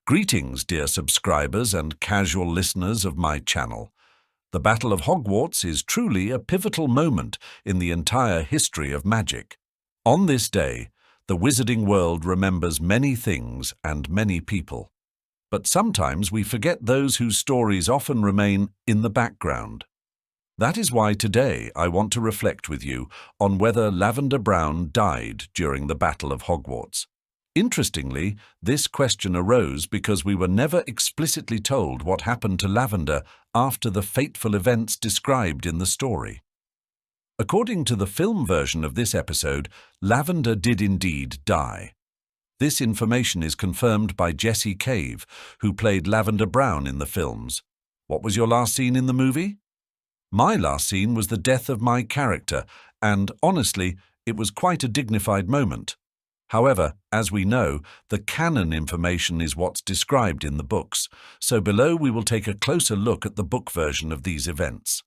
Greetings, dear subscribers and casual listeners of my channel. The Battle of Hogwarts is truly a pivotal moment in the entire history of magic. On this day, the wizarding world remembers many things and many people. But sometimes we forget those whose stories often remain in the background. That is why today I want to reflect with you on whether Lavender Brown died during the Battle of Hogwarts. Interestingly, this question arose because we were never explicitly told what happened to Lavender after the fateful events described in the story. According to the film version of this episode, Lavender did indeed die. This information is confirmed by Jessie Cave, who played Lavender Brown in the films. What was your last scene in the movie? My last scene was the death of my character, and honestly, it was quite a dignified moment. However, as we know, the canon information is what's described in the books, so below we will take a closer look at the book version of these events.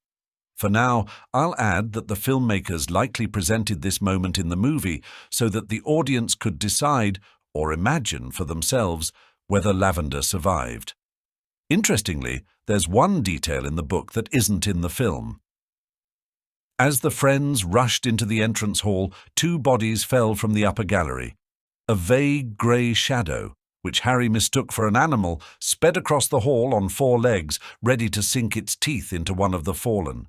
For now, I'll add that the filmmakers likely presented this moment in the movie so that the audience could decide or imagine for themselves whether Lavender survived. Interestingly, there's one detail in the book that isn't in the film. As the friends rushed into the entrance hall, two bodies fell from the upper gallery. A vague grey shadow, which Harry mistook for an animal, sped across the hall on four legs, ready to sink its teeth into one of the fallen.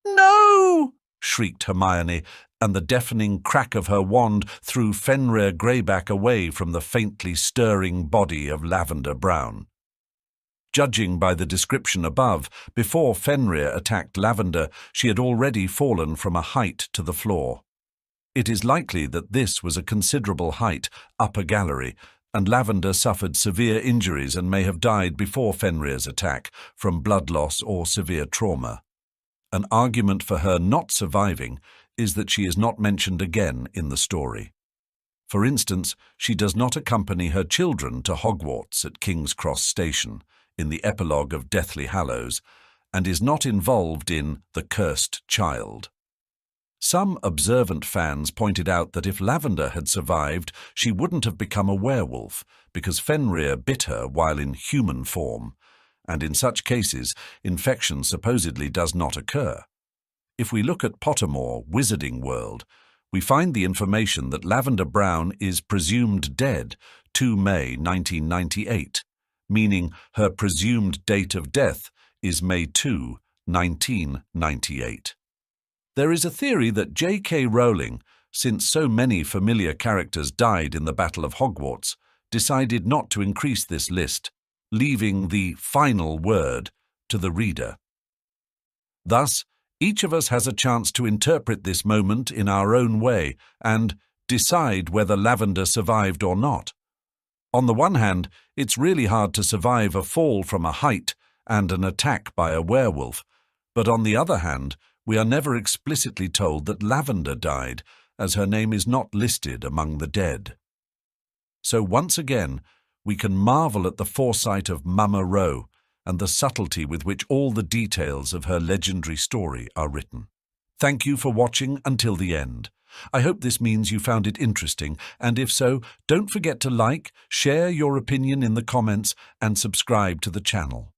"No!" shrieked Hermione, and the deafening crack of her wand threw Fenrir Greyback away from the faintly stirring body of Lavender Brown. Judging by the description above, before Fenrir attacked Lavender, she had already fallen from a height to the floor. It is likely that this was a considerable height, upper gallery, and Lavender suffered severe injuries and may have died before Fenrir's attack from blood loss or severe trauma. An argument for her not surviving is that she is not mentioned again in the story. For instance, she does not accompany her children to Hogwarts at King's Cross Station in the epilogue of Deathly Hallows, and is not involved in The Cursed Child. Some observant fans pointed out that if Lavender had survived, she wouldn't have become a werewolf, because Fenrir bit her while in human form, and in such cases, infection supposedly does not occur. If we look at Pottermore, Wizarding World, we find the information that Lavender Brown is presumed dead 2 May 1998, meaning her presumed date of death is May 2, 1998. There is a theory that J.K. Rowling, since so many familiar characters died in the Battle of Hogwarts, decided not to increase this list, leaving the final word to the reader. Thus, each of us has a chance to interpret this moment in our own way and decide whether Lavender survived or not. On the one hand, it's really hard to survive a fall from a height and an attack by a werewolf, but on the other hand, we are never explicitly told that Lavender died, as her name is not listed among the dead. So once again, we can marvel at the foresight of Mama Rowe and the subtlety with which all the details of her legendary story are written. Thank you for watching until the end. I hope this means you found it interesting, and if so, don't forget to like, share your opinion in the comments, and subscribe to the channel.